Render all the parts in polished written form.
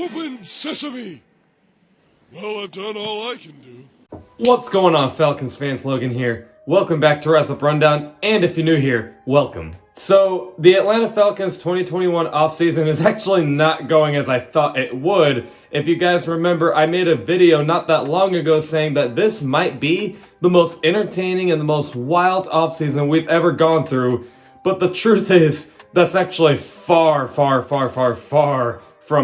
Open sesame! Well, I've done all I can do. What's going on, Falcons fans? Logan here. Welcome back to Wrap Up Rundown, and if you're new here, welcome. So, the Atlanta Falcons 2021 offseason is actually not going as I thought it would. If you guys remember, I made a video not that long ago saying that this might be the most entertaining and the most wild offseason we've ever gone through, but the truth is, that's actually far from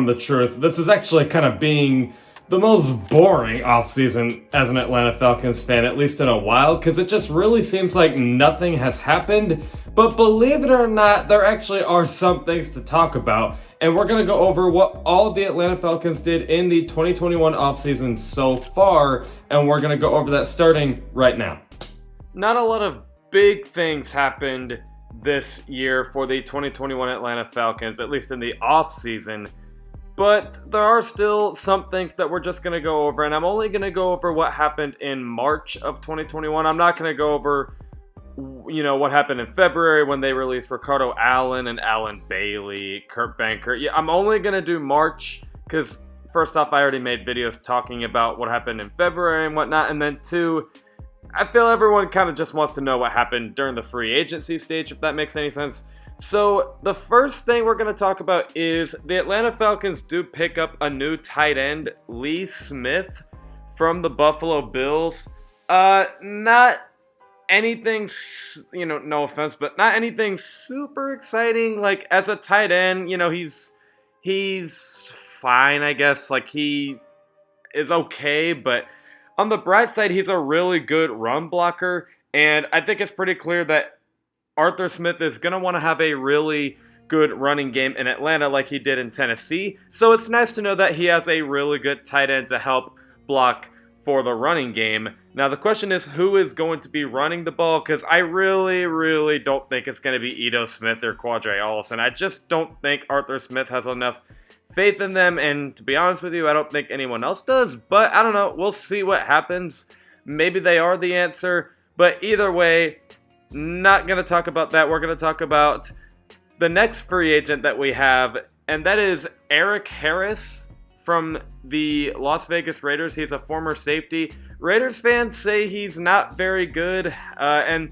the truth. This is actually kind of being the most boring offseason as an Atlanta Falcons fan, at least in a while, because it just really seems like nothing has happened. But believe it or not, there actually are some things to talk about, and we're going to go over what all the Atlanta Falcons did in the 2021 offseason so far, and we're going to go over that starting right now. Not a lot of big things happened this year for the 2021 Atlanta Falcons, at least in the offseason. But there are still some things that we're just going to go over, and I'm only going to go over what happened in March of 2021. I'm not going to go over, what happened in February when they released Ricardo Allen and Allen Bailey, Kurt Benkert. Yeah, I'm only going to do March because, first off, I already made videos talking about what happened in February and whatnot, and then two, I feel everyone kind of just wants to know what happened during the free agency stage, if that makes any sense. So, the first thing we're going to talk about is the Atlanta Falcons do pick up a new tight end, Lee Smith, from the Buffalo Bills. Not anything, no offense, but not anything super exciting. Like, as a tight end, he's fine, I guess. Like, he is okay, but on the bright side, he's a really good run blocker, and I think it's pretty clear that Arthur Smith is going to want to have a really good running game in Atlanta like he did in Tennessee. So it's nice to know that he has a really good tight end to help block for the running game. Now the question is, who is going to be running the ball? Because I really don't think it's going to be Ito Smith or Quadre Allison. I just don't think Arthur Smith has enough faith in them, and to be honest with you, I don't think anyone else does. But I don't know. We'll see what happens. Maybe they are the answer. But either way, not going to talk about that. We're going to talk about the next free agent that we have, and that is Eric Harris from the Las Vegas Raiders. He's a former safety. Raiders fans say he's not very good, and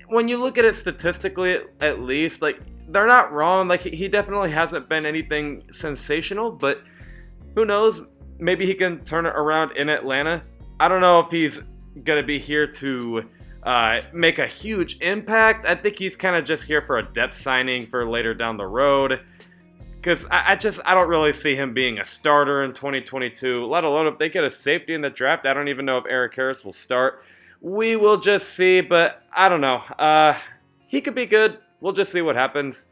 when you look at it statistically, at least, like, they're not wrong. Like, he definitely hasn't been anything sensational, but who knows? Maybe he can turn it around in Atlanta. I don't know if he's going to be here to make a huge impact. I think he's kind of just here for a depth signing for later down the road, because I don't really see him being a starter in 2022, let alone if they get a safety in the draft. I don't even know if Eric Harris will start. We will just see, but I don't know. He could be good. We'll just see what happens.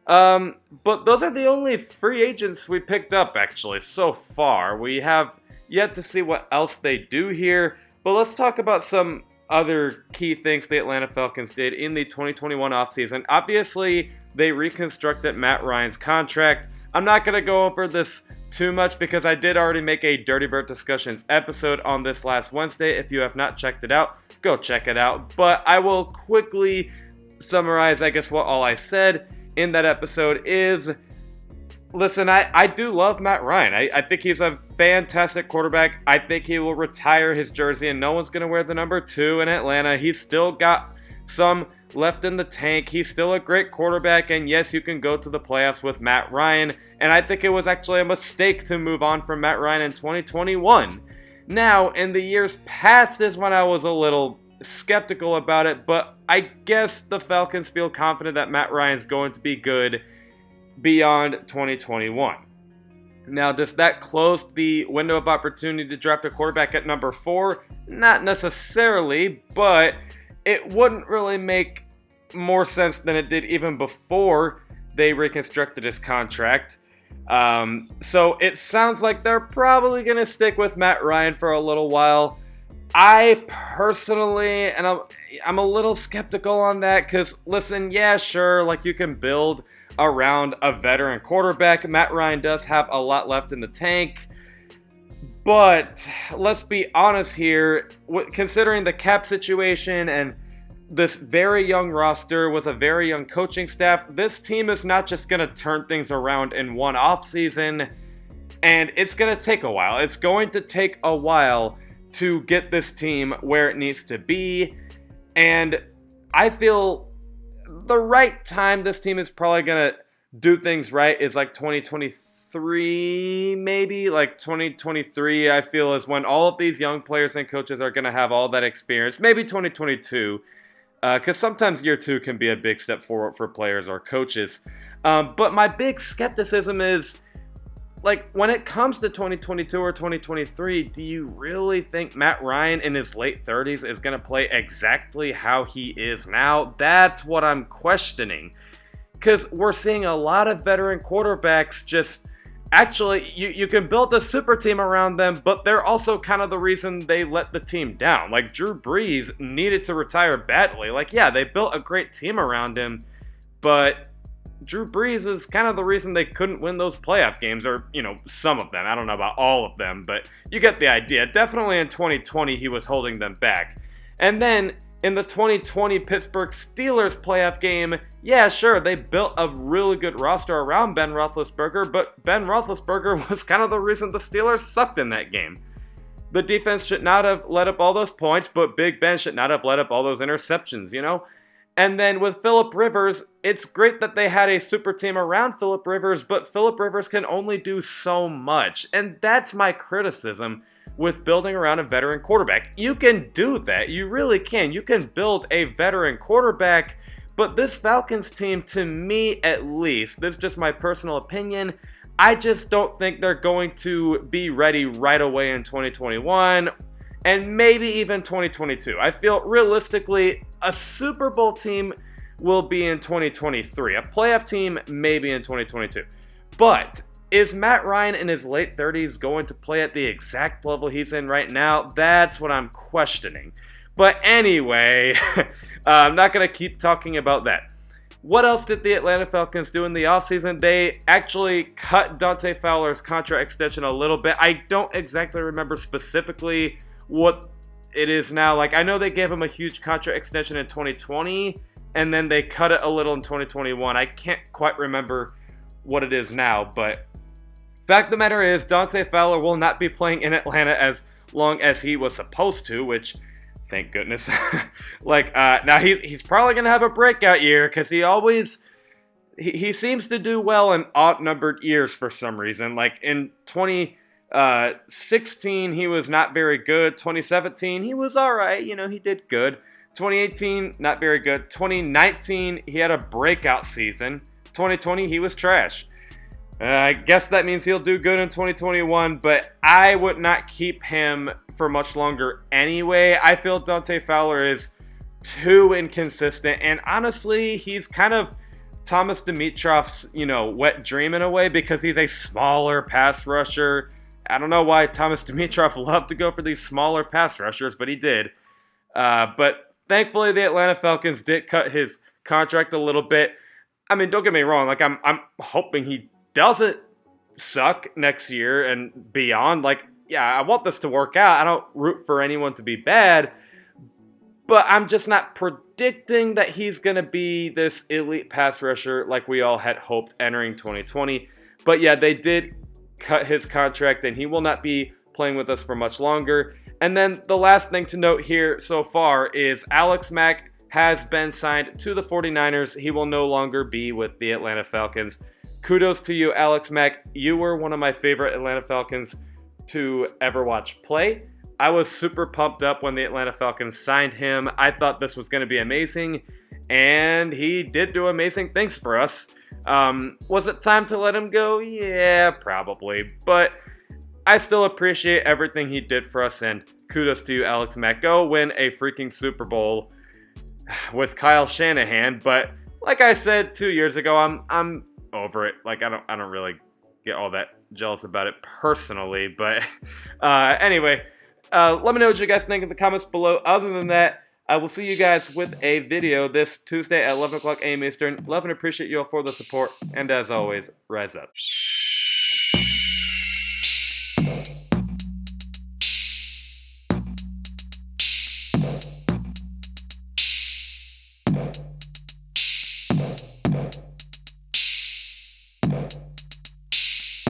But those are the only free agents we picked up, actually, so far. We have yet to see what else they do here, but let's talk about some other key things the Atlanta Falcons did in the 2021 offseason. Obviously, they reconstructed Matt Ryan's contract. I'm not going to go over this too much because I did already make a Dirty Bird Discussions episode on this last Wednesday. If you have not checked it out, go check it out. But I will quickly summarize, I guess, what all I said in that episode is, listen, I do love Matt Ryan. I think he's a fantastic quarterback. I think he will retire his jersey and no one's going to wear the number 2 in Atlanta. He's still got some left in the tank. He's still a great quarterback, and yes, you can go to the playoffs with Matt Ryan, and I think it was actually a mistake to move on from Matt Ryan in 2021. Now, in the years past is when I was a little skeptical about it, but I guess the Falcons feel confident that Matt Ryan's going to be good beyond 2021. Now, does that close the window of opportunity to draft a quarterback at number 4? Not necessarily, but it wouldn't really make more sense than it did even before they reconstructed his contract. So it sounds like they're probably going to stick with Matt Ryan for a little while. I personally, and I'm a little skeptical on that because, listen, yeah, sure, like you can build around a veteran quarterback. Matt Ryan does have a lot left in the tank. But let's be honest here, considering the cap situation and this very young roster with a very young coaching staff, this team is not just going to turn things around in one offseason. And it's going to take a while. It's going to take a while to get this team where it needs to be. And I feel the right time this team is probably going to do things right is like 2023, maybe. Like 2023, I feel, is when all of these young players and coaches are going to have all that experience. Maybe 2022, because sometimes year 2 can be a big step forward for players or coaches. But my big skepticism is, like, when it comes to 2022 or 2023, do you really think Matt Ryan in his late 30s is going to play exactly how he is now? That's what I'm questioning. Because we're seeing a lot of veteran quarterbacks just... Actually, you can build a super team around them, but they're also kind of the reason they let the team down. Like, Drew Brees needed to retire badly. Like, yeah, they built a great team around him, but Drew Brees is kind of the reason they couldn't win those playoff games, or, you know, some of them. I don't know about all of them, but you get the idea. Definitely in 2020, he was holding them back. And then in the 2020 Pittsburgh Steelers playoff game, yeah, sure, they built a really good roster around Ben Roethlisberger, but Ben Roethlisberger was kind of the reason the Steelers sucked in that game. The defense should not have let up all those points, but Big Ben should not have let up all those interceptions, you know? And then with Phillip Rivers, it's great that they had a super team around Phillip Rivers, but Phillip Rivers can only do so much. And that's my criticism with building around a veteran quarterback. You can do that. You really can. You can build a veteran quarterback, but this Falcons team, to me at least, this is just my personal opinion, I just don't think they're going to be ready right away in 2021. And maybe even 2022. I feel realistically a Super Bowl team will be in 2023. A playoff team maybe in 2022. But is Matt Ryan in his late 30s going to play at the exact level he's in right now? That's what I'm questioning. But anyway, I'm not going to keep talking about that. What else did the Atlanta Falcons do in the offseason? They actually cut Dante Fowler's contract extension a little bit. I don't exactly remember specifically what it is now. Like, I know they gave him a huge contract extension in 2020, and then they cut it a little in 2021. I can't quite remember what it is now, but fact of the matter is, Dante Fowler will not be playing in Atlanta as long as he was supposed to, which, thank goodness. Now he's probably going to have a breakout year, because he seems to do well in odd-numbered years for some reason. Like, in 2016, he was not very good. 2017, he was all right. You know, he did good. 2018, not very good. 2019, he had a breakout season. 2020, he was trash. I guess that means he'll do good in 2021, but I would not keep him for much longer anyway. I feel Dante Fowler is too inconsistent, and honestly, he's kind of Thomas Dimitrov's, wet dream in a way, because he's a smaller pass rusher. I don't know why Thomas Dimitrov loved to go for these smaller pass rushers, but he did. But thankfully, the Atlanta Falcons did cut his contract a little bit. I mean, don't get me wrong. Like, I'm hoping he doesn't suck next year and beyond. Like, yeah, I want this to work out. I don't root for anyone to be bad, but I'm just not predicting that he's going to be this elite pass rusher like we all had hoped entering 2020. But yeah, they did cut his contract, and he will not be playing with us for much longer. And then the last thing to note here so far is Alex Mack has been signed to the 49ers. He will no longer be with the Atlanta Falcons. Kudos to you, Alex Mack. You were one of my favorite Atlanta Falcons to ever watch play. I was super pumped up when the Atlanta Falcons signed him. I thought this was going to be amazing, and he did do amazing things for us. Was it time to let him go? Yeah, probably. But I still appreciate everything he did for us, and kudos to you, Alex Mack. Go win a freaking Super Bowl with Kyle Shanahan. But like I said 2 years ago, I'm over it. Like, I don't really get all that jealous about it personally. But anyway, let me know what you guys think in the comments below. Other than that, I will see you guys with a video this Tuesday at 11 o'clock a.m. Eastern. Love and appreciate you all for the support. And as always, rise up.